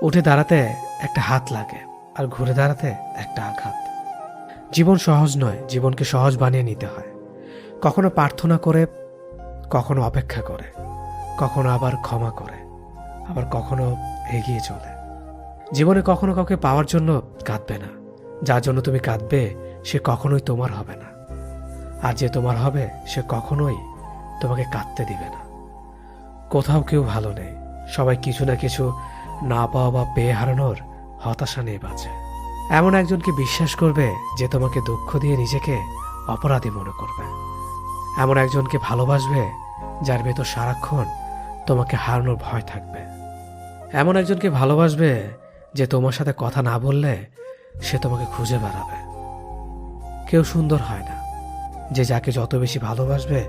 উঠে দাঁড়াতে একটা হাত লাগে, আর ঘুরে দাঁড়াতে একটা আঘাত। জীবন সহজ নয়, জীবনকে সহজ বানিয়ে নিতে হয়। কখনো প্রার্থনা করে, কখনো অপেক্ষা করে, কখনো আবার ক্ষমা করে, আবার কখনো এগিয়ে চলে। জীবনে কখনো কাউকে পাওয়ার জন্য কাঁদবে না। যার জন্য তুমি কাঁদবে সে কখনোই তোমার হবে না, আর যে তোমার হবে সে কখনোই তোমাকে কাঁদতে দিবে না। কোথাও কেউ ভালো নেই, সবাই কিছু না কিছু না পাওয়া বা পেয়ে হারানোর হতাশা নিয়ে বাঁচে। এমন একজনকে বিশ্বাস করবে যে তোমাকে দুঃখ দিয়ে নিজেকে অপরাধী মনে করবে। এমন একজনকে ভালোবাসবে যার ভেতর সারাক্ষণ তোমাকে হারানোর ভয় থাকবে। এমন একজনকে ভালোবাসবে যে তোমার সাথে কথা না বললে সে তোমাকে খুঁজে বেড়াবে। কেউ সুন্দর হয় না, যে যাকে যত বেশি ভালোবাসবে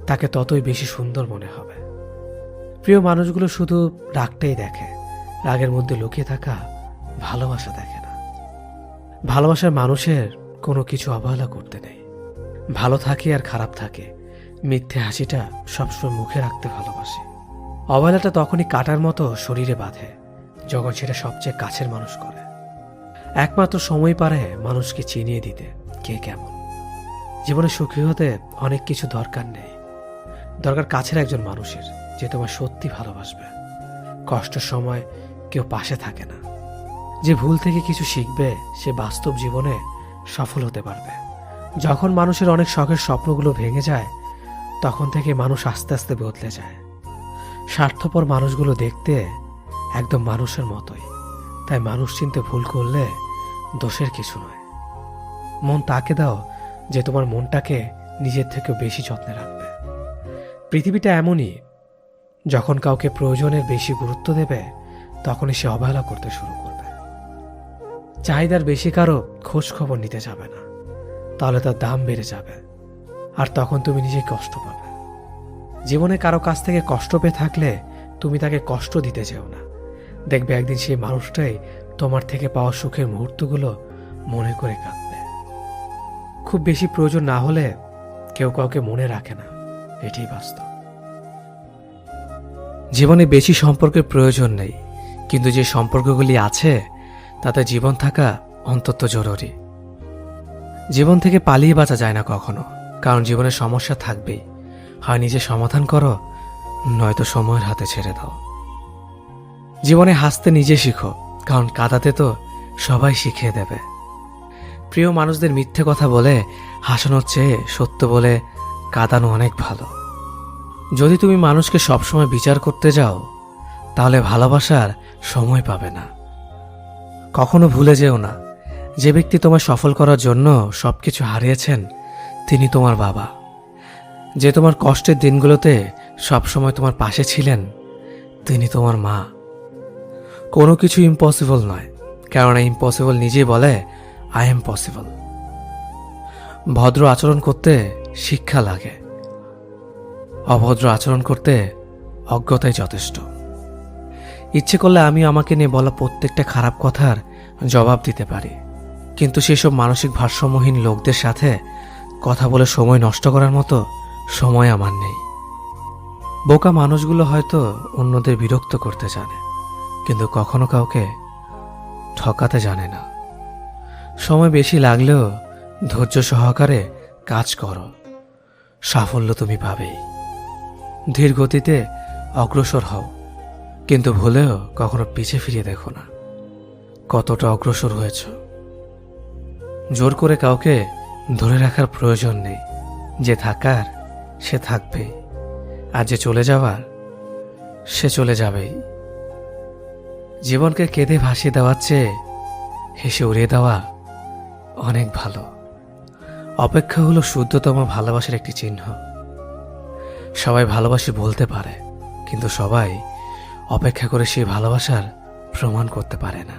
তাকে ততই বেশি সুন্দর মনে হবে। প্রিয় মানুষগুলো শুধু রাগটাই দেখে, রাগের মধ্যে লুকিয়ে থাকা ভালোবাসা দেখে না। ভালোবাসার মানুষের কোনো কিছু অবহেলা করতে নেই। ভালো থাকে আর খারাপ থাকে, মিথ্যে হাসিটা সবসময় মুখে রাখতে ভালোবাসে। অবহেলাটা তখনই কাটার মতো শরীরে বাঁধে যখন সেটা সবচেয়ে কাছের মানুষ করে। একমাত্র সময় পারে মানুষকে চিনিয়ে দিতে কে কেমন। জীবনে সুখী হতে অনেক কিছু দরকার নেই, দরকার কাছের একজন মানুষের যে তোমার সত্যি ভালোবাসবে। কষ্টের সময় কেউ পাশে থাকে না। যে ভুল থেকে কিছু শিখবে সে বাস্তব জীবনে সফল হতে পারবে। যখন মানুষের অনেক শখের স্বপ্নগুলো ভেঙে যায় তখন থেকে মানুষ আস্তে আস্তে বদলে যায়। স্বার্থপর মানুষগুলো দেখতে একদম মানুষের মতোই, তাই মানুষ চিনতে ভুল করলে দোষের কিছু নয়। মন তাকে দাও যে তোমার মনটাকে নিজের থেকে বেশি যত্নে রাখবে। পৃথিবীটা এমনই, যখন কাউকে প্রয়োজনের বেশি গুরুত্ব দেবে তখনই সে অবহেলা করতে শুরু করবে। চাহিদার বেশি কারো খোঁজ খবর নিতে যাবে না, তাহলে তার দাম বেড়ে যাবে, আর তখন তুমি নিজেই কষ্ট পাবে। জীবনে কারো কাছ থেকে কষ্ট পেয়ে থাকলে তুমি তাকে কষ্ট দিতে যেও না। দেখবে একদিন সেই মানুষটাই তোমার থেকে পাওয়া সুখের মুহূর্তগুলো মনে করে কাঁদবে। খুব বেশি প্রয়োজন না হলে কেউ কাউকে মনে রাখে না, এটাই বাস্তব। জীবনে বেশি সম্পর্কের প্রয়োজন নেই, কিন্তু যে সম্পর্কগুলি আছে তাতে জীবন থাকা অন্তত জরুরি। জীবন থেকে পালিয়ে বাঁচা যায় না কখনো, কারণ জীবনে সমস্যা থাকবেই। হয় নিজে সমাধান করো, নয়তো সময়ের হাতে ছেড়ে দাও। জীবনে হাসতে নিজে শিখো, কারণ কাঁদাতে তো সবাই শিখিয়ে দেবে। প্রিয় মানুষদের মিথ্যে কথা বলে হাসানোর চেয়ে সত্য বলে কাঁদানো অনেক ভালো। যদি তুমি মানুষকে সবসময় বিচার করতে যাও তাহলে ভালোবাসার সময় পাবে না। কখনো ভুলে যেও না, যে ব্যক্তি তোমায় সফল করার জন্য সবকিছু হারিয়েছেন তিনি তোমার বাবা। যে তোমার কষ্টের দিনগুলোতে সবসময় তোমার পাশে ছিলেন তিনি তোমার মা। কোনো কিছু ইম্পসিবল নয়, কেননা ইম্পসিবল নিজেই বলে আই এম পসিবল। ভদ্র আচরণ করতে শিক্ষা লাগে, অভদ্র আচরণ করতে অজ্ঞতাই যথেষ্ট। ইচ্ছে করলে আমি আমাকে নিয়ে বলা প্রত্যেকটা খারাপ কথার জবাব দিতে পারি, কিন্তু সেসব মানসিক ভারসাম্যহীন লোকদের সাথে কথা বলে সময় নষ্ট করার মতো সময় আমার নেই। বোকা মানুষগুলো হয়তো অন্যদের বিরক্ত করতে জানে, কিন্তু কখনো কাউকে ঠকাতে জানে না। সময় বেশি লাগলেও ধৈর্য সহকারে কাজ করো, সাফল্য তুমি পাবেই। ধীর গতিতে অগ্রসর হও, কিন্তু ভুলেও কখনো পিছে ফিরে দেখো না কতটা অগ্রসর হয়েছ। জোর করে কাউকে ধরে রাখার প্রয়োজন নেই। যে থাকার সে থাকবেই, আর যে চলে যাওয়ার সে চলে যাবেই। জীবনকে কেঁদে ভাসিয়ে দেওয়ার চেয়ে হেসে উড়িয়ে দেওয়া অনেক ভালো। অপেক্ষা হলো শুদ্ধতম ভালোবাসার একটি চিহ্ন। সবাই ভালোবাসি বলতে পারে, কিন্তু সবাই অপেক্ষা করে সেই ভালোবাসার প্রমাণ করতে পারে না।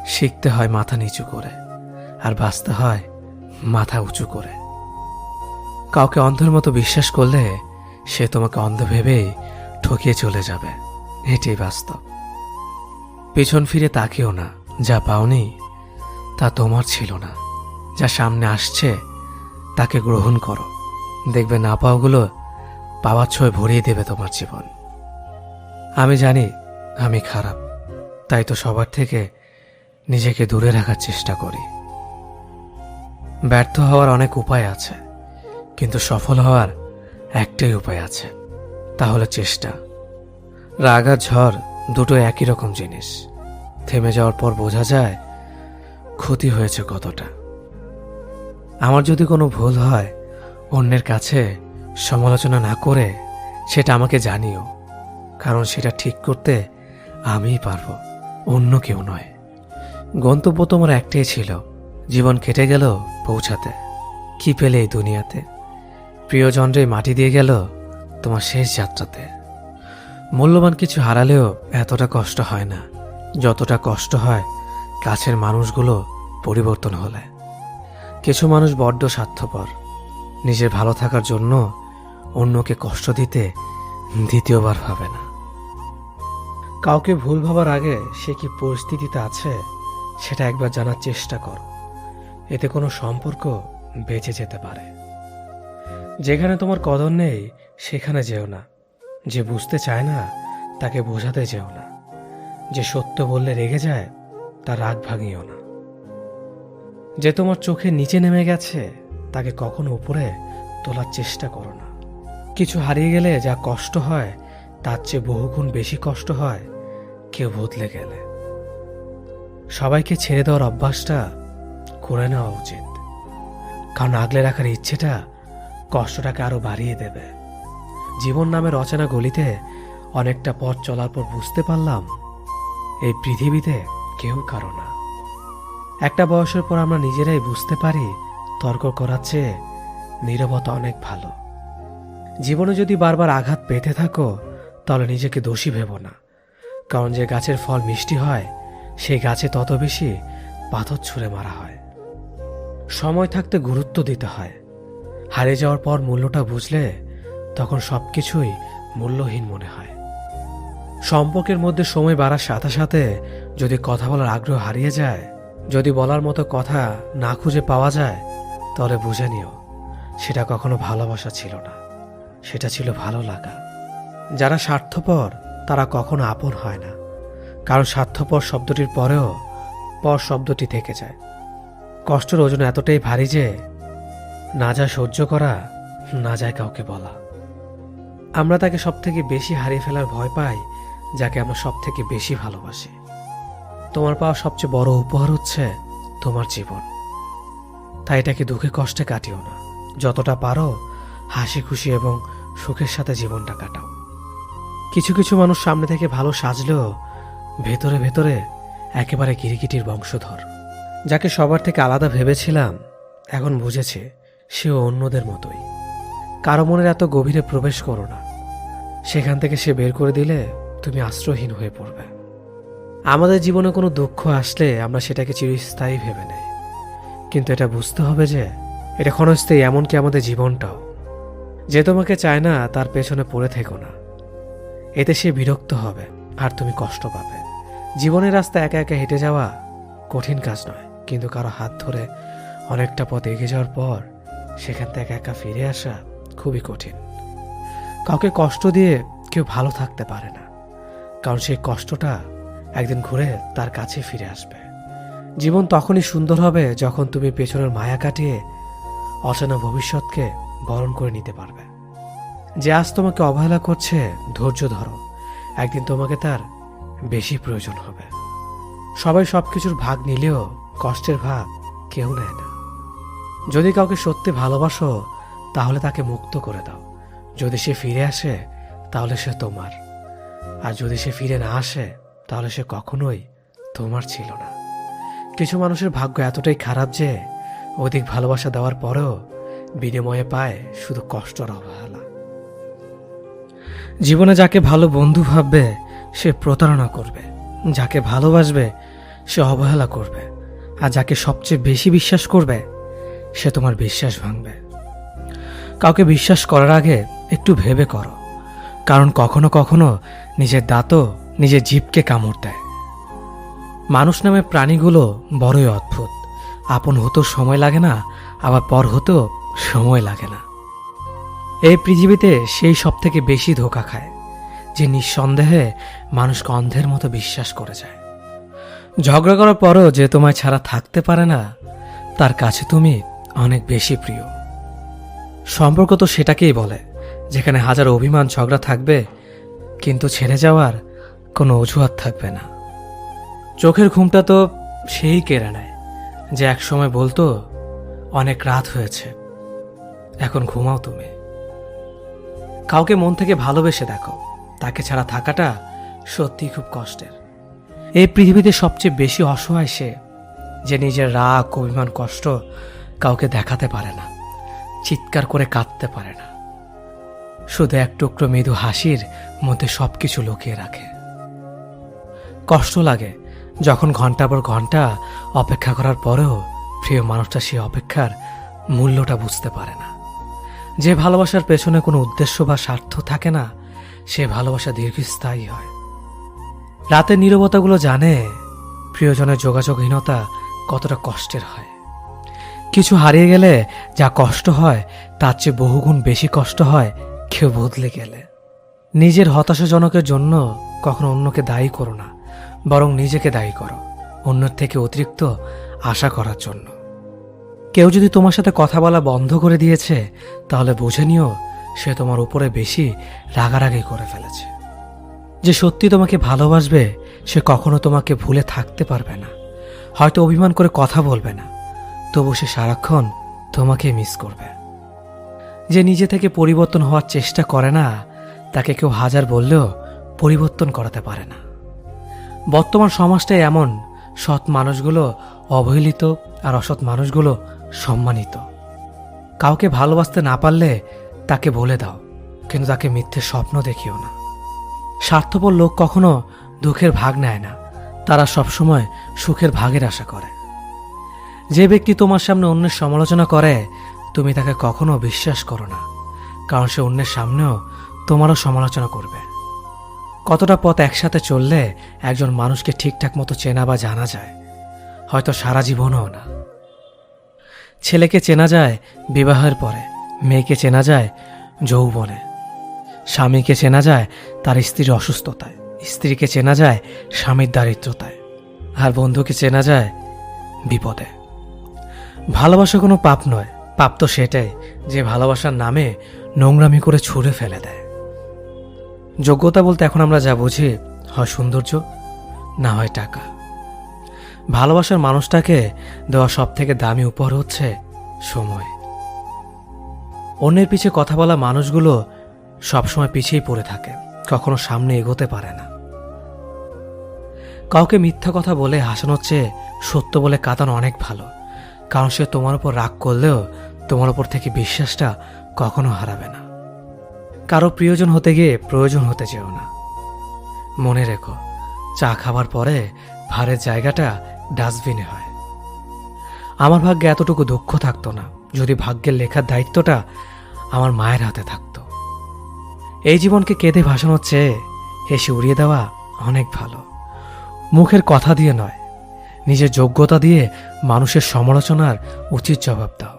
শিখতে হয় মাথা নিচু করে, আর বাঁচতে হয় মাথা উঁচু করে। কাউকে অন্ধের মতো বিশ্বাস করলে সে তোমাকে অন্ধ ভেবেই ঠকিয়ে চলে যাবে, এটাই বাস্তব। পেছন ফিরে তাকিও না, যা পাওনি তা তোমার ছিল না। যা সামনে আসছে তাকে গ্রহণ করো, দেখবে না পাওয়াগুলো পাওয়ার ছোঁয় ভরিয়ে দেবে তোমার জীবন। আমি জানি আমি খারাপ, তাই তো সবার থেকে নিজেকে দূরে রাখার চেষ্টা করি। ব্যর্থ হওয়ার অনেক উপায় আছে, কিন্তু সফল হওয়ার একটাই উপায় আছে, তা হলো চেষ্টা। রাগ আর ঝড় দুটো একই রকম জিনিস। থেমে যাওয়ার পর বোঝা যায় ক্ষতি হয়েছে কতটা। আমার যদি কোনো ভুল হয়, অন্যের কাছে সমালোচনা না করে সেটা আমাকে জানিও, কারণ সেটা ঠিক করতে আমিই পারবো, অন্য কেউ নয়। গন্তব্য তোমার একটাই ছিল, জীবন কেটে গেল পৌঁছাতে। কি পেলে এই দুনিয়াতে? প্রিয়জনরে মাটি দিয়ে গেল তোমার শেষ যাত্রাতে। মূল্যবান কিছু হারালেও এতটা কষ্ট হয় না যতটা কষ্ট হয় কাছের মানুষগুলো পরিবর্তন হলে। কিছু মানুষ বড্ড স্বার্থপর, নিজের ভালো থাকার জন্য অন্যকে কষ্ট দিতে দ্বিতীয়বার ভাবে না। কাউকে ভুল ভাবার আগে সে কি পরিস্থিতিতে আছে সেটা একবার জানার চেষ্টা করো, এতে কোনো সম্পর্ক বেঁচে যেতে পারে। যেখানে তোমার কদর নেই সেখানে যেও না। যে বুঝতে চায় না তাকে বোঝাতে যেও না। যে সত্য বললে রেগে যায় তার রাগ ভাঙিও না। যে তোমার চোখের নিচে নেমে গেছে তাকে কখনো উপরে তোলার চেষ্টা করো না। কিছু হারিয়ে গেলে যা কষ্ট হয় তার চেয়ে বহুগুণ বেশি কষ্ট হয় কেউ বদলে গেলে। সবাইকে ছেড়ে দেওয়ার অভ্যাসটা করে নেওয়া উচিত, কারণ আগলে রাখার ইচ্ছেটা কষ্টটাকে আরো বাড়িয়ে দেবে। জীবন নামের অচেনা গলিতে অনেকটা পথ চলার পর বুঝতে পারলাম এই পৃথিবীতে কেউ কারো না। একটা বয়সের পর আমরা নিজেরাই বুঝতে পারি তর্ক করার চেয়ে নীরবতা অনেক ভালো। জীবনে যদি বারবার আঘাত পেতে থাকো তাহলে নিজেকে দোষী ভেবো না, কারণ যে গাছের ফল মিষ্টি হয় সেই গাছে তত বেশি পাথর ছুঁড়ে মারা হয়। সময় থাকতে গুরুত্ব দিতে হয়। হারিয়ে যাওয়ার পর মূল্যটা বুঝলে তখন সবকিছুই মূল্যহীন মনে হয়। সম্পর্কের মধ্যে সময় বাড়ার সাথে সাথে যদি কথা বলার আগ্রহ হারিয়ে যায়, যদি বলার মতো কথা না খুঁজে পাওয়া যায়, তাহলে বুঝে নিও সেটা কখনো ভালোবাসা ছিল না, সেটা ছিল ভালো লাগা। যারা স্বার্থপর তারা কখনো আপন হয় না, কারণ স্বার্থপর শব্দটির পরেও পর শব্দটি থেকে যায়। কষ্টের ওজন এতটাই ভারী যে না যায় সহ্য করা, না যায় কাউকে বলা। আমরা তাকে সব থেকে বেশি হারিয়ে ফেলার ভয় পাই যাকে আমরা সব থেকে বেশি ভালোবাসি। তোমার পাওয়া সবচেয়ে বড় উপহার হচ্ছে তোমার জীবন, তাই এটাকে দুঃখে কষ্টে কাটিও না। যতটা পারো হাসি খুশি এবং সুখের সাথে জীবনটা কাটাও। কিছু কিছু মানুষ সামনে থেকে ভালো সাজলেও ভেতরে ভেতরে একেবারে কিরিকিটির বংশধর। যাকে সবার থেকে আলাদা ভেবেছিলাম এখন বুঝেছে সেও অন্যদের মতোই। কারো মনের এত গভীরে প্রবেশ করো না, সেখান থেকে সে বের করে দিলে তুমি আশ্রয়হীন হয়ে পড়বে। আমাদের জীবনে কোনো দুঃখ আসলে আমরা সেটাকে চিরস্থায়ী ভেবে নেই, কিন্তু এটা বুঝতে হবে যে এটা ক্ষণস্থায়ী, এমনকি আমাদের জীবনটাও। যে তোমাকে চায় না তার পেছনে পড়ে থেকো না, এতে সে বিরক্ত হবে আর তুমি কষ্ট পাবে। জীবনের রাস্তা একা একা হেঁটে যাওয়া কঠিন কাজ নয়, কিন্তু কারো হাত ধরে অনেকটা পথ এগিয়ে যাওয়ার পর সেখান থেকে একা ফিরে আসা খুবই কঠিন। কাউকে কষ্ট দিয়ে কেউ ভালো থাকতে পারে না, কারণ সেই কষ্টটা একদিন ঘুরে তার কাছে ফিরে আসবে। জীবন তখনই সুন্দর হবে যখন তুমি পেছনের মায়া কাটিয়ে অচেনা ভবিষ্যৎকে বরণ করে নিতে পারবে। যে আজ তোমাকে অবহেলা করছে ধৈর্য ধরো, একদিন তোমাকে তার বেশি প্রয়োজন হবে। সবাই সবকিছুর ভাগ নিলেও কষ্টের ভাগ কেউ নেয় না। যদি কাউকে সত্যি ভালোবাসো তাহলে তাকে মুক্ত করে দাও। যদি সে ফিরে আসে তাহলে সে তোমার, আর যদি সে ফিরে না আসে তাহলে সে কখনোই তোমার ছিল না। কিছু মানুষের ভাগ্য এতটাই খারাপ যে অধিক ভালোবাসা দেওয়ার পরেও বিনিময়ে পায় শুধু কষ্ট আর অবহেলা। জীবনে যাকে ভালো বন্ধু ভাববে সে প্রতারণা করবে, যাকে ভালোবাসবে সে অবহেলা করবে, আর যাকে সবচেয়ে বেশি বিশ্বাস করবে সে তোমার বিশ্বাস ভাঙবে। কাউকে বিশ্বাস করার আগে একটু ভেবে করো, কারণ কখনো কখনো নিজের দাঁতও নিজের জিভকে কামড় দেয়। মানুষ নামে প্রাণীগুলো বড়ই অদ্ভুত। আপন হতেও সময় লাগে না, আবার পর হতেও সময় লাগে না। এই পৃথিবীতে সেই সব থেকে বেশি ধোঁকা খায় যে নিঃসন্দেহে মানুষকে অন্ধের মতো বিশ্বাস করে যায়। ঝগড়া করার পরও যে তোমায় ছাড়া থাকতে পারে না, তার কাছে তুমি অনেক বেশি প্রিয়। সম্পর্ক তো সেটাকেই বলে যেখানে হাজার অভিমান ঝগড়া থাকবে, কিন্তু ছেড়ে যাওয়ার কোনো অজুহাত থাকবে না। চোখের ঘুমটা তো সেই কেড়ে নেয় যে এক সময় বলতো, অনেক রাত হয়েছে, এখন ঘুমাও তুমি। কাউকে মন থেকে ভালোবেসে দেখো, তাকে ছাড়া থাকাটা সত্যি খুব কষ্টের। এই পৃথিবীতে সবচেয়ে বেশি অসহায় সে, যে নিজের রাগ, অভিমান, কষ্ট কাউকে দেখাতে পারে না, চিৎকার করে কাঁদতে পারে না, শুধু এক টুকরো মৃদু হাসির মধ্যে সবকিছু লুকিয়ে রাখে। কষ্ট লাগে যখন ঘন্টার পর ঘন্টা অপেক্ষা করার পরেও প্রিয় মানুষটা সেই অপেক্ষার মূল্যটা বুঝতে পারে না। যে ভালোবাসার পেছনে কোনো উদ্দেশ্য বা স্বার্থ থাকে না, সে ভালোবাসা দীর্ঘস্থায়ী হয়। রাতের নীরবতাগুলো জানে প্রিয়জনের যোগাযোগহীনতা কতটা কষ্টের হয়। কিছু হারিয়ে গেলে যা কষ্ট হয়, তার চেয়ে বহুগুণ বেশি কষ্ট হয় কেউ বদলে গেলে। নিজের হতাশাজনকের জন্য কখনো অন্যকে দায়ী করো না, বরং নিজেকে দায়ী করো অন্যের থেকে অতিরিক্ত আশা করার জন্য। কেউ যদি তোমার সাথে কথা বলা বন্ধ করে দিয়েছে, তাহলে বুঝে নিও সে তোমার উপরে বেশি রাগারাগি করে ফেলেছে। যে সত্যি তোমাকে ভালোবাসবে, সে কখনো তোমাকে ভুলে থাকতে পারবে না। হয়তো অভিমান করে কথা বলবে না, তবু সে সারাক্ষণ তোমাকে মিস করবে। যে নিজে থেকে পরিবর্তন হওয়ার চেষ্টা করে না, তাকে কেউ হাজার বললেও পরিবর্তন করাতে পারে না। বর্তমান সমাজটাই এমন, সৎ মানুষগুলো অবহেলিত আর অসৎ মানুষগুলো সম্মানিত। কাউকে ভালোবাসতে না পারলে তাকে বলে দাও, কিন্তু তাকে মিথ্যে স্বপ্ন দেখিও না। স্বার্থপর লোক কখনো দুঃখের ভাগ নেয় না, তারা সবসময় সুখের ভাগের আশা করে। যে ব্যক্তি তোমার সামনে অন্যের সমালোচনা করে, তুমি তাকে কখনো বিশ্বাস করো না, কারণ সে অন্যের সামনেও তোমারও সমালোচনা করবে। কতটা পথ একসাথে চললে একজন মানুষকে ঠিকঠাক মতো চেনা বা জানা যায়, হয়তো সারা জীবনও না। ছেলেকে চেনা যায় বিবাহের পরে, মেয়েকে চেনা যায় যৌবনে, স্বামীকে চেনা যায় তার স্ত্রীর অসুস্থতায়, স্ত্রীকে চেনা যায় স্বামীর দারিদ্রতায়, আর বন্ধুকে চেনা যায় বিপদে। ভালোবাসা কোনো পাপ নয়, পাপ তো সেটাই যে ভালোবাসার নামে নোংরামি করে ছুঁড়ে ফেলে দেয়। যোগ্যতা বলতে এখন আমরা যা বুঝি, হয় সৌন্দর্য, না হয় টাকা। ভালোবাসার মানুষটাকে দেওয়া সব থেকে দামি উপহার হচ্ছে সময়। অন্যের পিছে কথা বলা মানুষগুলো সবসময় পিছিয়েই পড়ে থাকে, কখনো সামনে এগোতে পারে না। কাউকে মিথ্যা কথা বলে হাসানোর চেয়ে সত্য বলে কাঁদানো অনেক ভালো, কারণ সে তোমার উপর রাগ করলেও তোমার উপর থেকে বিশ্বাসটা কখনো হারাবে না। কারো প্রিয়জন হতে গিয়ে প্রয়োজন হতে চেও না। মনে রেখো, চা খাবার পরে ভারের জায়গাটা ডাস্টবিনে হয়। আমার ভাগ্যে এতটুকু দুঃখ থাকতো না যদি ভাগ্যের লেখার দায়িত্বটা আমার মায়ের হাতে থাকতো। এই জীবনকে কেঁদে ভাসানোর চেয়ে হেসে উড়িয়ে দেওয়া অনেক ভালো। মুখের কথা দিয়ে নয়, নিজের যোগ্যতা দিয়ে মানুষের সমালোচনার উচিত জবাব দাও।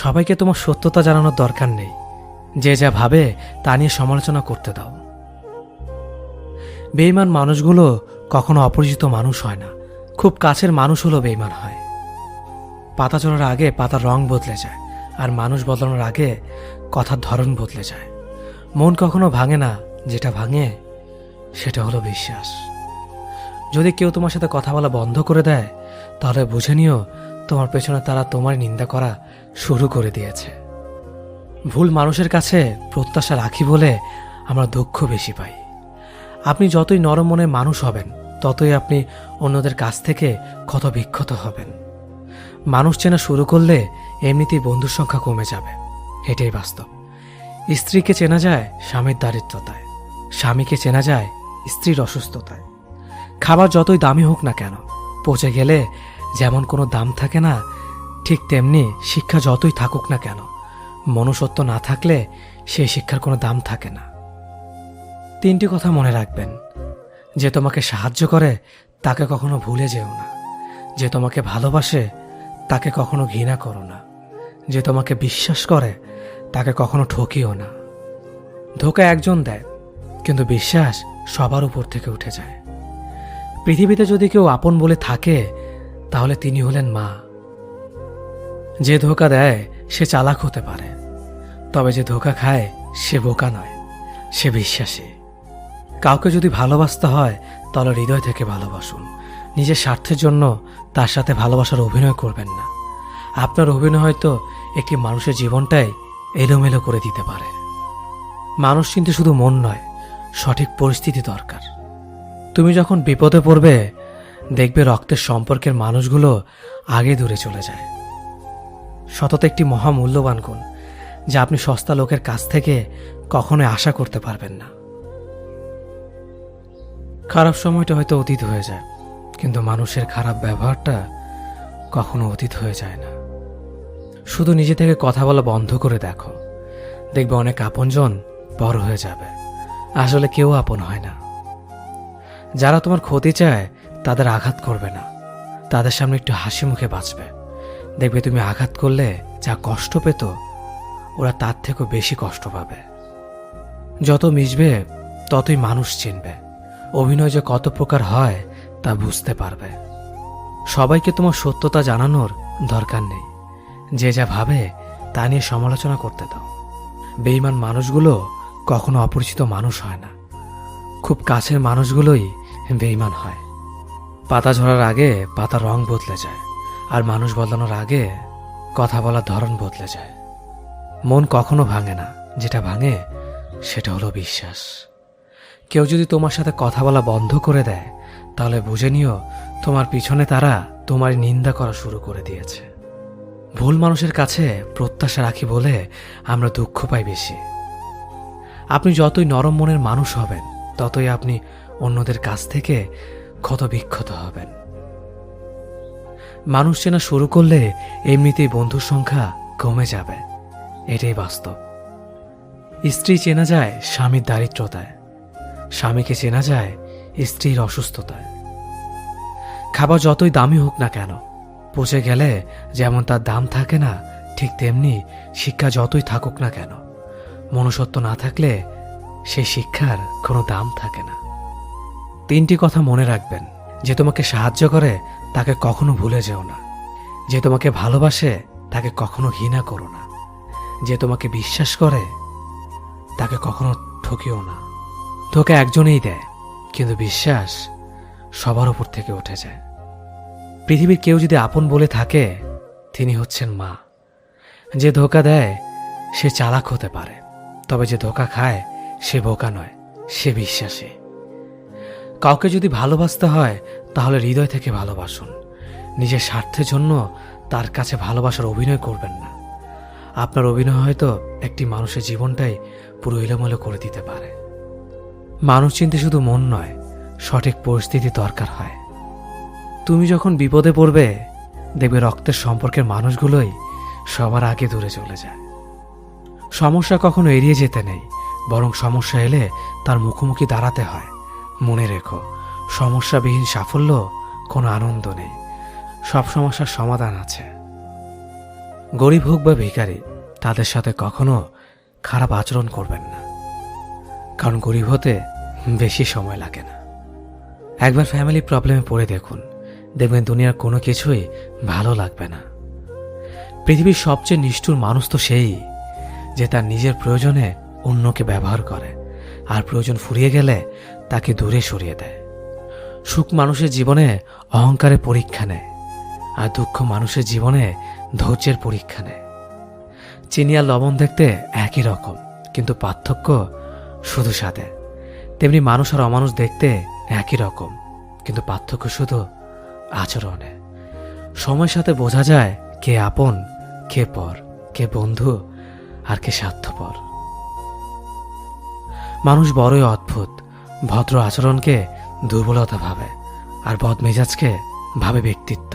সবাইকে তোমার সত্যতা জানানোর দরকার নেই, যে যা ভাবে তা নিয়ে সমালোচনা করতে দাও। বেঈমান মানুষগুলো কখনো অপরিচিত মানুষ হয় না, খুব কাছের মানুষ হলো বেঈমান হয়। পাতা চড়ার আগে পাতার রং বদলে যায়, আর মানুষ বদলানোর আগে কথার ধরন বদলে যায়। মন কখনো ভাঙে না, যেটা ভাঙে সেটা হলো বিশ্বাস। যদি কেউ তোমার সাথে কথা বলা বন্ধ করে দেয়, তাহলে বুঝে নিও তোমার পেছনে তারা তোমার নিন্দা করা শুরু করে দিয়েছে। ভুল মানুষের কাছে প্রত্যাশা রাখি বলে আমরা দুঃখ বেশি পাই। আপনি যতই নরম মনের মানুষ হবেন, ততই আপনি অন্যদের কাছ থেকে ক্ষত বিক্ষত হবেন। মানুষ চেনা শুরু করলে এমনিতেই বন্ধুর সংখ্যা কমে যাবে, এটাই বাস্তব। স্ত্রীকে চেনা যায় স্বামীর দারিদ্রতায়, স্বামীকে চেনা যায় স্ত্রীর অসুস্থতায়। খাবার যতই দামি হোক না কেন, পচে গেলে যেমন কোনো দাম থাকে না, ঠিক তেমনি শিক্ষা যতই থাকুক না কেন, মনুষ্যত্ব না থাকলে সেই শিক্ষার কোনো দাম থাকে না। 3টি কথা মনে রাখবেন: যে তোমাকে সাহায্য করে তাকে কখনো ভুলে যেও না, যে তোমাকে ভালোবাসে তাকে কখনো ঘৃণা করো না, যে তোমাকে বিশ্বাস করে তাকে কখনো ঠকিও না। ধোঁকা একজন দেয়, কিন্তু বিশ্বাস সবার উপর থেকে উঠে যায়। পৃথিবীতে যদি কেউ আপন বলে থাকে তাহলে তিনি হলেন মা। যে ধোঁকা দেয় সে চালাক হতে পারে, তবে যে ধোঁকা খায় সে বোকা নয়, সে বিশ্বাসী। কাউকে যদি ভালোবাসতে হয় তাহলে হৃদয় থেকে ভালোবাসুন। নিজের স্বার্থের জন্য তার সাথে ভালোবাসার অভিনয় করবেন না। আপনার অভিনয় হয়তো একটি মানুষের জীবনটাই এলোমেলো করে দিতে পারে। মানুষ চিনতে শুধু মন নয়, সঠিক পরিস্থিতি দরকার। তুমি যখন বিপদে পড়বে দেখবে রক্তের সম্পর্কের মানুষগুলো আগে দূরে চলে যায়। সততা একটি মহামূল্যবান গুণ, যা আপনি সস্তা লোকের কাছ থেকে কখনোই আশা করতে পারবেন না। খারাপ সময়টা হয়তো অতীত হয়ে যায়, কিন্তু মানুষের খারাপ ব্যবহারটা কখনো অতীত হয়ে যায় না। শুধু নিজে থেকে কথা বলা বন্ধ করে দেখো, দেখবে অনেক আপনজন বড় হয়ে যাবে। আসলে কেউ আপন হয় না। যারা তোমার ক্ষতি চায় তাদের আঘাত করবে না, তাদের সামনে একটু হাসি মুখে বাঁচবে। দেখবে তুমি আঘাত করলে যা কষ্ট পেত ওরা তার থেকেও বেশি কষ্ট পাবে। যত মিশবে ততই মানুষ চিনবে, অভিনয় যে কত প্রকার হয় তা বুঝতে পারবে। সবাইকে তোমার সত্যতা জানানোর দরকার নেই, যে যা ভাবে তা নিয়ে সমালোচনা করতে দাও। বেঈমান মানুষগুলো কখনো অপরিচিত মানুষ হয় না, খুব কাছের মানুষগুলোই বেঈমান হয়। পাতা ঝরার আগে পাতার রং বদলে যায়, আর মানুষ বদলানোর আগে কথা বলার ধরন বদলে যায়। মন কখনো ভাঙে না, যেটা ভাঙে সেটা হলো বিশ্বাস। কেউ যদি তোমার সাথে কথা বলা বন্ধ করে দেয় তাহলে বুঝে নিও তোমার পিছনে তারা তোমার নিন্দা করা শুরু করে দিয়েছে। ভুল মানুষের কাছে প্রত্যাশা রাখি বলে আমরা দুঃখ পাই বেশি। আপনি যতই নরম মনের মানুষ হবেন ততই আপনি অন্যদের কাছ থেকে ক্ষত বিক্ষত হবেন। মানুষ চেনা শুরু করলে এমনিতেই বন্ধুর সংখ্যা কমে যাবে, এটাই বাস্তব। স্ত্রী চেনা যায় স্বামীর দারিদ্রতায়, স্বামীকে চেনা যায় স্ত্রীর অসুস্থতায়। খাবার যতই দামি হোক না কেন, পচে গেলে যেমন তার দাম থাকে না, ঠিক তেমনি শিক্ষা যতই থাকুক না কেন, মনুষ্যত্ব না থাকলে সেই শিক্ষার কোনো দাম থাকে না। 3টি কথা মনে রাখবেন: যে তোমাকে সাহায্য করে তাকে কখনো ভুলে যেও না, যে তোমাকে ভালোবাসে তাকে কখনো ঘৃণা করো না, যে তোমাকে বিশ্বাস করে তাকে কখনো ঠকিও না। ধোঁকা একজনেই দেয়, কিন্তু বিশ্বাস সবার উপর থেকে উঠে যায়। পৃথিবীর কেউ যদি আপন বলে থাকে তিনি হচ্ছেন মা। যে ধোঁকা দেয় সে চালাক হতে পারে, তবে যে ধোঁকা খায় সে বোকা নয়, সে বিশ্বাসী। কাউকে যদি ভালোবাসতে হয় তাহলে হৃদয় থেকে ভালোবাসুন। নিজের স্বার্থের জন্য তার কাছে ভালোবাসার অভিনয় করবেন না। আপনার অভিনয় হয়তো একটি মানুষের জীবনটাই পুরো এলোমেলো করে দিতে পারে। মানুষ চিনতে শুধু মন নয়, সঠিক পরিস্থিতি দরকার হয়। তুমি যখন বিপদে পড়বে দেখবে রক্তের সম্পর্কের মানুষগুলোই সবার আগে দূরে চলে যায়। সমস্যা কখনো এড়িয়ে যেতে নেই, বরং সমস্যা এলে তার মুখোমুখি দাঁড়াতে হয়। মনে রেখো, সমস্যাবিহীন সাফল্য কোনো আনন্দ নেই, সব সমস্যার সমাধান আছে। গরিব হোক বা ভিখারি, তাদের সাথে কখনো খারাপ আচরণ করবেন না, কারণ গরিব হতে বেশি সময় লাগে না। একবার ফ্যামিলি প্রবলেমে পড়ে দেখুন, দেখবেন দুনিয়ার কোনো কিছুই ভালো লাগবে না। পৃথিবীর সবচেয়ে নিষ্ঠুর মানুষ তো সেই, যে তার নিজের প্রয়োজনে অন্যকে ব্যবহার করে, আর প্রয়োজন ফুরিয়ে গেলে তাকে দূরে সরিয়ে দেয়। সুখ মানুষের জীবনে অহংকারের পরীক্ষা নেয়, আর দুঃখ মানুষের জীবনে ধৈর্যের পরীক্ষা নেয়। চিনি আর লবণ দেখতে একই রকম, কিন্তু পার্থক্য শুধু স্বাদে। তেমনি মানুষ আর অমানুষ দেখতে একই রকম, কিন্তু পার্থক্য শুধু আচরণে। সময়ের সাথে বোঝা যায় কে আপন, কে পর, কে বন্ধু আর কে স্বার্থপর। মানুষ বড়ই অদ্ভুত, ভদ্র আচরণকে দুর্বলতা ভাবে, আর বদমেজাজকে ভাবে ব্যক্তিত্ব।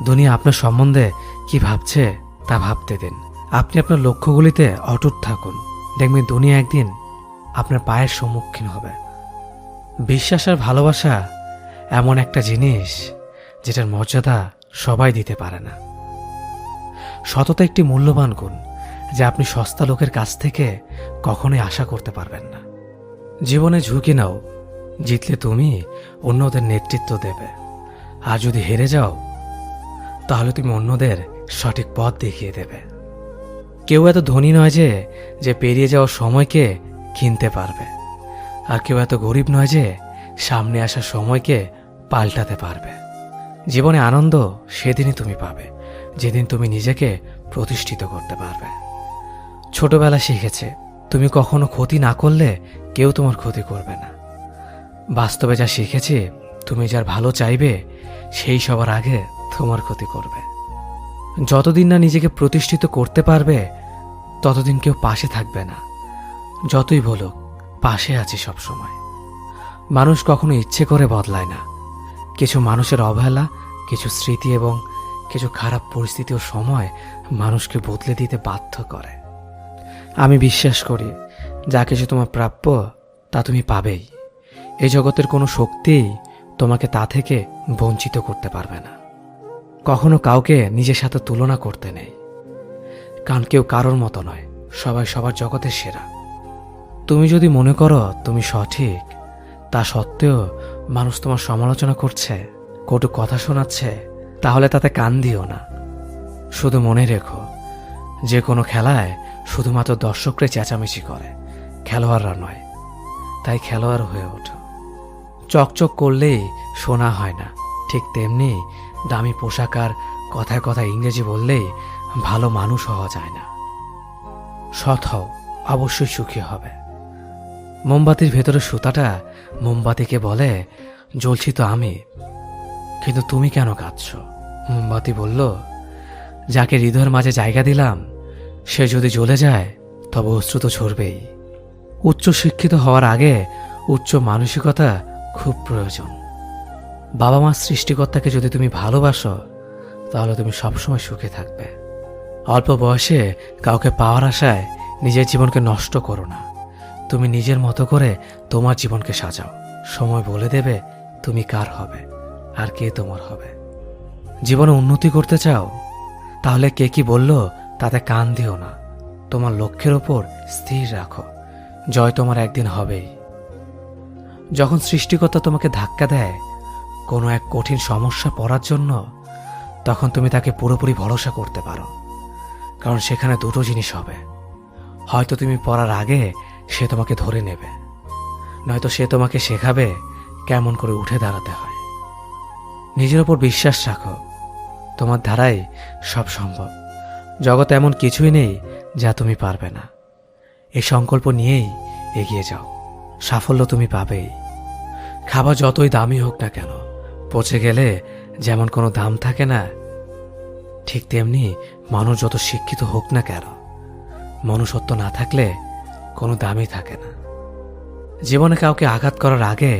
দুনিয়া আপনার সম্বন্ধে কি ভাবছে তা ভাবতে দিন। আপনি আপনার লক্ষ্যগুলিতে অটুট থাকুন, দেখবেন দুনিয়া একদিন আপনার পায়ের সম্মুখীন হবে। বিশ্বাস আর ভালোবাসা এমন একটা জিনিস যেটার মর্যাদা সবাই দিতে পারে না। সততা একটি মূল্যবান গুণ, যা আপনি সস্তা লোকের কাছ থেকে কখনোই আশা করতে পারবেন না। জীবনে ঝুঁকি নাও, জিতলে তুমি অন্যদের নেতৃত্ব দেবে, আর যদি হেরে যাও তাহলে তুমি অন্যদের সঠিক পথ দেখিয়ে দেবে। কেউ এত ধনী নয় যে পেরিয়ে যাওয়ার সময়কে কিনতে পারবে, আর কেউ এত গরিব নয় যে সামনে আসার সময়কে পাল্টাতে পারবে। জীবনে আনন্দ সেদিনই তুমি পাবে যেদিন তুমি নিজেকে প্রতিষ্ঠিত করতে পারবে। ছোটবেলা শিখেছে তুমি কখনো ক্ষতি না করলে কেউ তোমার ক্ষতি করবে না। বাস্তবে যা শিখেছি তুমি যার ভালো চাইবে সেই সবার আগে তোমার ক্ষতি করবে। যতদিন না নিজেকে প্রতিষ্ঠিত করতে পারবে ততদিন কেউ পাশে থাকবে না। যতই বলুক পাশে আছি সব সময়। মানুষ কখনো ইচ্ছে করে বদলায় না। কিছু মানুষের অবহেলা, কিছু স্মৃতি এবং কিছু খারাপ পরিস্থিতি ও সময় মানুষকে বদলে দিতে বাধ্য করে। আমি বিশ্বাস করি যা কিছু তোমার প্রাপ্য তা তুমি পাবেই। এই জগতের কোনো শক্তিই তোমাকে তা থেকে বঞ্চিত করতে পারবে না। কখনো কাউকে নিজের সাথে তুলনা করতে নেই, কারণ কেউ কারোর মতো নয়, সবাই সবার জগতের সেরা। তুমি যদি মনে করো তুমি সঠিক, তা সত্ত্বেও মানুষ তোমার সমালোচনা করছে, কটু কথা শোনাচ্ছে, তাহলে তাতে কান দিও না। শুধু মনে রেখো যে কোনো খেলায় শুধুমাত্র দর্শকরা চেঁচামেচি করে, খেলোয়াড়রা নয়। তাই খেলোয়াড় হয়ে ওঠো। চকচক করলেই শোনা হয় না, ঠিক তেমনি দামি পোশাক আর কথায় কথায় ইংরেজি বললেই ভালো মানুষ হওয়া যায় না। সৎ হও, অবশ্যই সুখী হবে। মোমবাতির ভেতরে সুতাটা মোমবাতিকে বলে, জ্বলছি তো আমি, কিন্তু তুমি কেন কাঁদছ? মোমবাতি বলল, যাকে হৃদয়ের মাঝে জায়গা দিলাম সে যদি জ্বলে যায় তবে অশ্রু তো ঝরবেই। উচ্চ শিক্ষিত হওয়ার আগে উচ্চ মানসিকতা খুব প্রয়োজন। বাবা মার সৃষ্টিকর্তাকে যদি তুমি ভালোবাসো তাহলে তুমি সবসময় সুখে থাকবে। অল্প বয়সে কাউকে পাওয়ার আশায় নিজের জীবনকে নষ্ট করো না। তুমি নিজের মতো করে তোমার জীবনকে সাজাও। সময় বলে দেবে তুমি কার হবে আর কে তোমার হবে। জীবনে উন্নতি করতে চাও? তাহলে কে কি বলল তাতে কান দিও না। তোমার লক্ষ্যের ওপর স্থির রাখো, জয় তোমার একদিন হবেই। যখন সৃষ্টিকর্তা তোমাকে ধাক্কা দেয় কোনো এক কঠিন সমস্যা পড়ার জন্য, তখন তুমি তাকে পুরোপুরি ভরসা করতে পারো, কারণ সেখানে দুটো জিনিস হবে। হয়তো তুমি পড়ার আগে সে তোমাকে ধরে নেবে, নয়তো সে তোমাকে শেখাবে কেমন করে উঠে দাঁড়াতে হয়। নিজের ওপর বিশ্বাস রাখো, তোমার দ্বারাই সব সম্ভব। জগতে এমন কিছুই নেই যা তুমি পারবে না। এই সংকল্প নিয়েই এগিয়ে যাও, সাফল্য তুমি পাবেই। খাবার যতই দামি হোক না কেন, পচে গেলে যেমন কোনো দাম থাকে না, ঠিক তেমনি মানুষ যত শিক্ষিত হোক না কেন, মনুষ্যত্ব না থাকলে কোনো দামই থাকে না। জীবনে কাউকে আঘাত করার আগে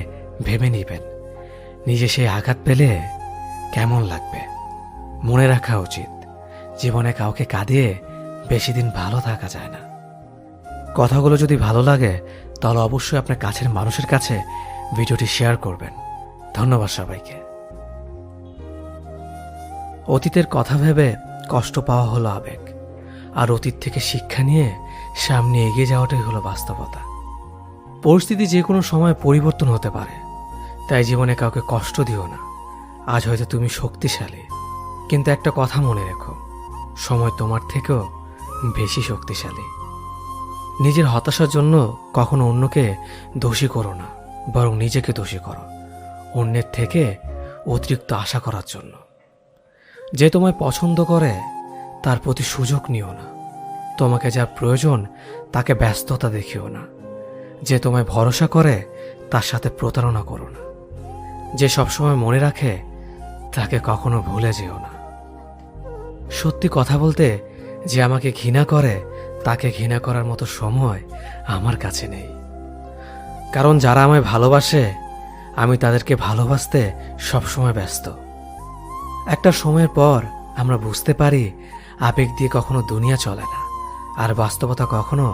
ভেবে নিবেন নিজে সেই আঘাত পেলে কেমন লাগবে। মনে রাখা উচিত জীবনে কাউকে কাঁদিয়ে বেশি দিন ভালো থাকা যায় না। কথাগুলো যদি ভালো লাগে তাহলে অবশ্যই আপনার কাছের মানুষের কাছে ভিডিওটি শেয়ার করবেন। ধন্যবাদ সবাইকে। অতীতের কথা ভেবে কষ্ট পাওয়া হলো আবেগ, আর অতীত থেকে শিক্ষা নিয়ে সামনে এগিয়ে যাওয়াটাই হলো বাস্তবতা। পরিস্থিতি যে কোনো সময় পরিবর্তন হতে পারে, তাই জীবনে কাউকে কষ্ট দিও না। আজ হয়তো তুমি শক্তিশালী, কিন্তু একটা কথা মনে রেখো, সময় তোমার থেকেও বেশি শক্তিশালী। নিজের হতাশার জন্য কখনো অন্যকে দোষী করো না, বরং নিজেকে দোষী করো অন্যের থেকে অতিরিক্ত আশা করার জন্য। যে তোমায় পছন্দ করে তার প্রতি সুযোগ নিও না। তোমাকে যার প্রয়োজন তাকে ব্যস্ততা দেখিও না। যে তোমায় ভরসা করে তার সাথে প্রতারণা করো না। যে সবসময় মনে রাখে তাকে কখনো ভুলে যেও না। সত্যি কথা বলতে, যে আমাকে ঘৃণা করে তাকে ঘৃণা করার মতো সময় আমার কাছে নেই, কারণ যারা আমায় ভালোবাসে আমি তাদেরকে ভালোবাসতে সবসময় ব্যস্ত। একটা সময়ের পর আমরা বুঝতে পারি আবেগ দিয়ে কখনো দুনিয়া চলে না, আর বাস্তবতা কখনো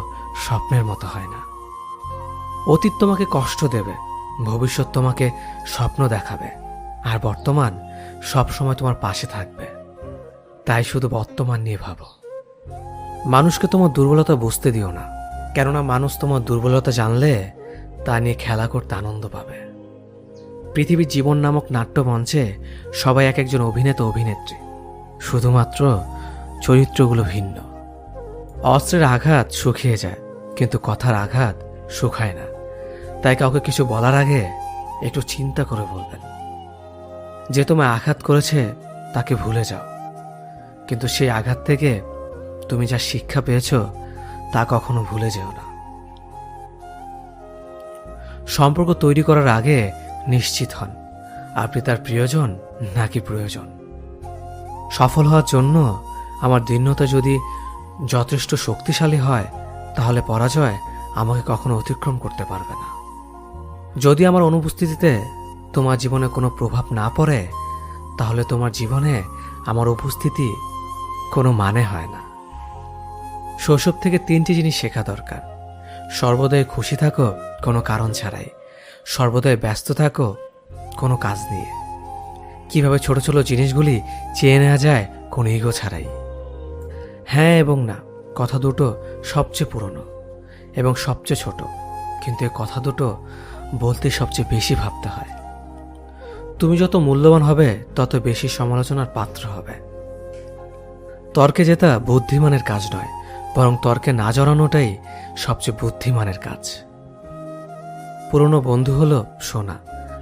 স্বপ্নের মতো হয় না। অতীত তোমাকে কষ্ট দেবে, ভবিষ্যৎ তোমাকে স্বপ্ন দেখাবে, আর বর্তমান সবসময় তোমার পাশে থাকবে। তাই শুধু বর্তমান নিয়ে ভাবো। মানুষকে তোমার দুর্বলতা বুঝতে দিও না, কেননা মানুষ তোমার দুর্বলতা জানলে তা নিয়ে খেলা করতে আনন্দ পাবে। পৃথিবীর জীবন নামক নাট্যমঞ্চে সবাই এক একজন অভিনেতা অভিনেত্রী, শুধুমাত্র চরিত্রগুলো ভিন্ন। অস্ত্রের আঘাত শুকিয়ে যায়, কিন্তু কথার আঘাত শুকায় না। তাই কাউকে কিছু বলার আগে একটু চিন্তা করে বলবেন। যে তোমায় আঘাত করেছে তাকে ভুলে যাও, কিন্তু সেই আঘাত থেকে তুমি যা শিক্ষা পেয়েছ তা কখনো ভুলে যেও না। সম্পর্ক তৈরি করার আগে নিশ্চিত হন আপনি তার প্রিয়জন নাকি প্রয়োজন। সফল হওয়ার জন্য আমার দৃঢ়তা যদি যথেষ্ট শক্তিশালী হয়, তাহলে পরাজয় আমাকে কখনো অতিক্রম করতে পারবে না। যদি আমার অনুপস্থিতিতে তোমার জীবনে কোনো প্রভাব না পড়ে, তাহলে তোমার জীবনে আমার উপস্থিতি কোনো মানে হয় না। শৈশব থেকে 3টি জিনিস শেখা দরকার: সর্বদাই খুশি থাকো কোনো কারণ ছাড়াই, সর্বদাই ব্যস্ত থাকো কোনো কাজ নিয়ে, কিভাবে ছোট ছোট জিনিসগুলি চেয়ে নেওয়া যায় কোনো ইগো ছাড়াই। হ্যাঁ এবং না কথা দুটো সবচেয়ে পুরনো এবং সবচেয়ে ছোট, কিন্তু এই কথা দুটো বলতে সবচেয়ে বেশি ভাবতে হয়। তুমি যত মূল্যবান হবে তত বেশি সমালোচনার পাত্র হবে। তর্কে জেতা বুদ্ধিমানের কাজ নয়, বরং তর্কে না জড়ানোটাই সবচেয়ে বুদ্ধিমানের কাজ। পুরনো বন্ধু হলো সোনা,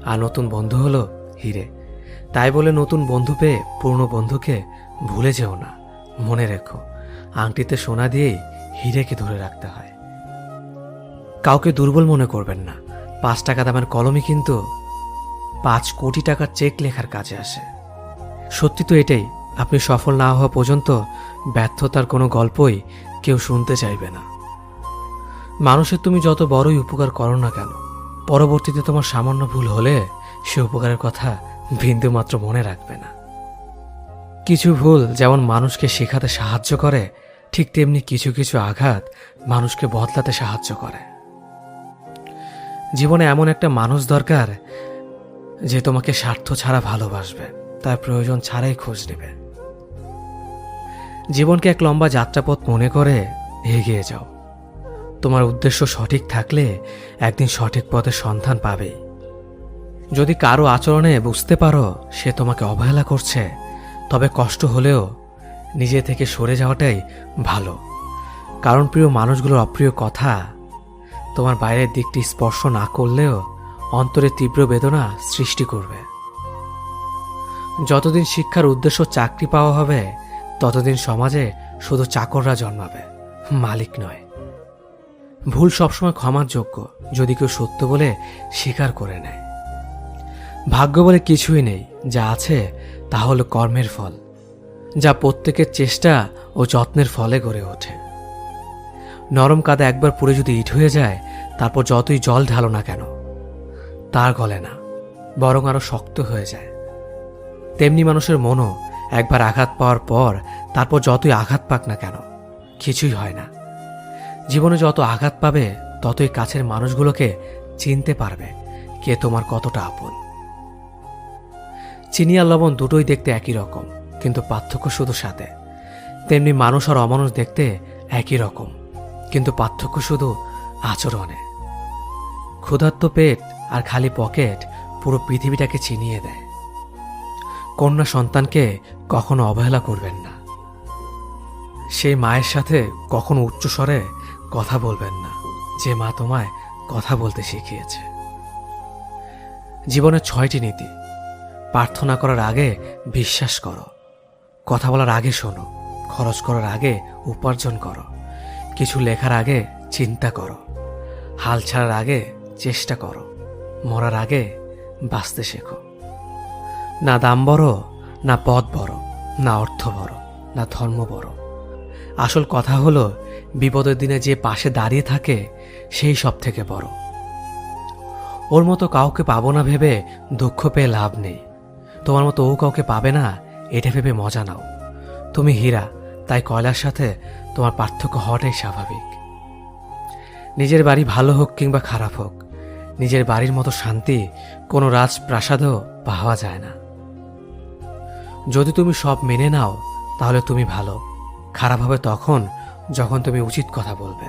আর নতুন বন্ধু হলো হিরে। তাই বলে নতুন বন্ধু পেয়ে পুরনো বন্ধুকে ভুলে যেও না। মনে রেখো, আংটিতে সোনা দিয়েই হিরেকে ধরে রাখতে হয়। কাউকে দুর্বল মনে করবেন না। 5 টাকা দামের কলমই কিন্তু 5 কোটি টাকার চেক লেখার কাজে আসে। সত্যি তো এটাই, আপনি সফল না হওয়া পর্যন্ত ব্যর্থতার কোনো গল্পই কেউ শুনতে চাইবে না। মানুষের তুমি যত বড়ই উপকার করো না কেন, পরবর্তীতে তোমার সামান্য ভুল হলে সে উপকারের কথা বিন্দুমাত্র মনে রাখবে না। কিছু ভুল যেমন মানুষকে শেখাতে সাহায্য করে, ঠিক তেমনি কিছু কিছু আঘাত মানুষকে বদলাতে সাহায্য করে। জীবনে এমন একটা মানুষ দরকার যে তোমাকে স্বার্থ ছাড়া ভালোবাসবে, তার প্রয়োজন ছাড়াই খোঁজ নেবে। জীবনকে এক লম্বা যাত্রাপথ মনে করে এগিয়ে যাও। তোমার উদ্দেশ্য সঠিক থাকলে একদিন সঠিক পথের সন্ধান পাবেই। যদি কারো আচরণে বুঝতে পারো সে তোমাকে অবহেলা করছে, তবে কষ্ট হলেও নিজে থেকে সরে যাওয়াটাই ভালো। কারণ প্রিয় মানুষগুলোর অপ্রিয় কথা তোমার বাইরের দিকটি স্পর্শ না করলেও অন্তরে তীব্র বেদনা সৃষ্টি করবে। যতদিন শিক্ষার উদ্দেশ্য চাকরি পাওয়া হবে, ততদিন সমাজে শুধু চাকররা জন্মাবে, মালিক নয়। ভুল সবসময় ক্ষমার যোগ্য যদি কেউ সত্য বলে স্বীকার করে নেয়। ভাগ্য বলে কিছুই নেই, যা আছে তা হলো কর্মের ফল, যা প্রত্যেকের চেষ্টা ও যত্নের ফলে গড়ে ওঠে। নরম কাদা একবার পুড়ে যদি ইট হয়ে যায়, তারপর যতই জল ঢালো না কেন তার গলে না, বরং আরো শক্ত হয়ে যায়। তেমনি মানুষের মনও একবার আঘাত পাওয়ার পর তারপর যতই আঘাত পাক না কেন কিছুই হয় না। জীবনে যত আঘাত পাবে ততই কাছের মানুষগুলোকে চিনতে পারবে কে তোমার কতটা আপন। চিনি আর লবণ দুটোই দেখতে একই রকম, কিন্তু পার্থক্য শুধু স্বাদে। তেমনি মানুষ আর অমানুষ দেখতে একই রকম, কিন্তু পার্থক্য শুধু আচরণে। ক্ষুধার্ত পেট আর খালি পকেট পুরো পৃথিবীটাকে চিনিয়ে দেয়। কন্যা সন্তানকে কখনো অবহেলা করবেন না। সেই মায়ের সাথে কখনো উচ্চস্বরে কথা বলবেন না, যে মা তোমায় কথা বলতে শিখিয়েছে। জীবনের 6টি নীতি: প্রার্থনা করার আগে বিশ্বাস করো, কথা বলার আগে শোনো, খরচ করার আগে উপার্জন করো, কিছু লেখার আগে চিন্তা করো, হাল ছাড়ার আগে চেষ্টা করো, মরার আগে বাঁচতে শেখো। না দাম বড়, না পদ বড়, না অর্থ বড়, না ধর্ম বড়। আসল কথা হলো বিপদের দিনে যে পাশে দাঁড়িয়ে থাকে সেই সব থেকে বড়। ওর মতো কাউকে পাবো না ভেবে দুঃখ পেয়ে লাভ নেই। তোমার মতো ও কাউকে পাবে না এটা ভেবে মজা নাও। তুমি হীরা, তাই কয়লার সাথে তোমার পার্থক্য হওয়াটাই স্বাভাবিক। নিজের বাড়ি ভালো হোক কিংবা খারাপ হোক, নিজের বাড়ির মতো শান্তি কোনো রাজপ্রাসাদেও পাওয়া যায় না। যদি তুমি সব মেনে নাও তাহলে তুমি ভালো, খারাপ হবে তখন যখন তুমি উচিত কথা বলবে।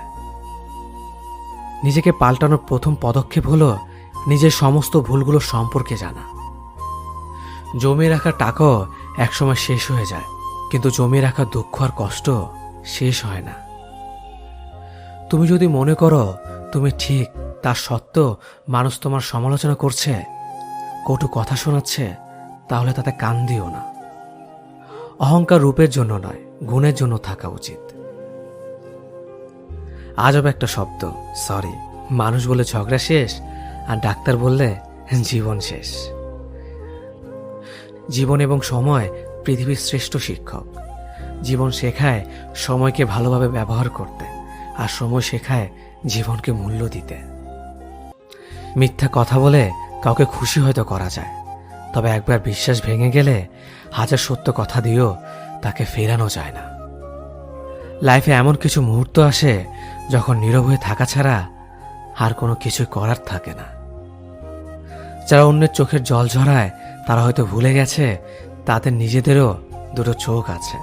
নিজেকে পাল্টানোর প্রথম পদক্ষেপ হলো নিজের সমস্ত ভুলগুলো সম্পর্কে জানা। জমিয়ে রাখা টাকাও একসময় শেষ হয়ে যায়, কিন্তু জমিয়ে রাখা দুঃখ আর কষ্ট শেষ হয় না। তুমি যদি মনে করো তুমি ঠিক, তার সত্ত্বেও মানুষ তোমার সমালোচনা করছে, কটু কথা শোনাচ্ছে, তাহলে তাতে কান দিও না। অহংকার রূপের জন্য নয়, গুণের জন্য থাকা উচিত। আজব একটা শব্দ, সরি। মানুষ বলে ঝগড়া শেষ, আর ডাক্তার বললে জীবন শেষ। জীবন এবং সময় পৃথিবীর শ্রেষ্ঠ শিক্ষক। জীবন শেখায় সময়কে ভালোভাবে ব্যবহার করতে, আর সময় শেখায় জীবনকে মূল্য দিতে। মিথ্যা কথা বলে কাউকে খুশি হয়তো করা যায়, তবে একবার বিশ্বাস ভেঙে গেলে হাজার সত্য কথা দিয়েও তাকে ফেরানো যায় না। লাইফে এমন কিছু মুহূর্ত আসে যখন নীরব হয়ে থাকা ছাড়া আর কোনো কিছু করার থাকে না। যারা অন্যের চোখের জল ঝরায় তারা হয়তো ভুলে গেছে তাদের নিজেদেরও দুটো চোখ আছে।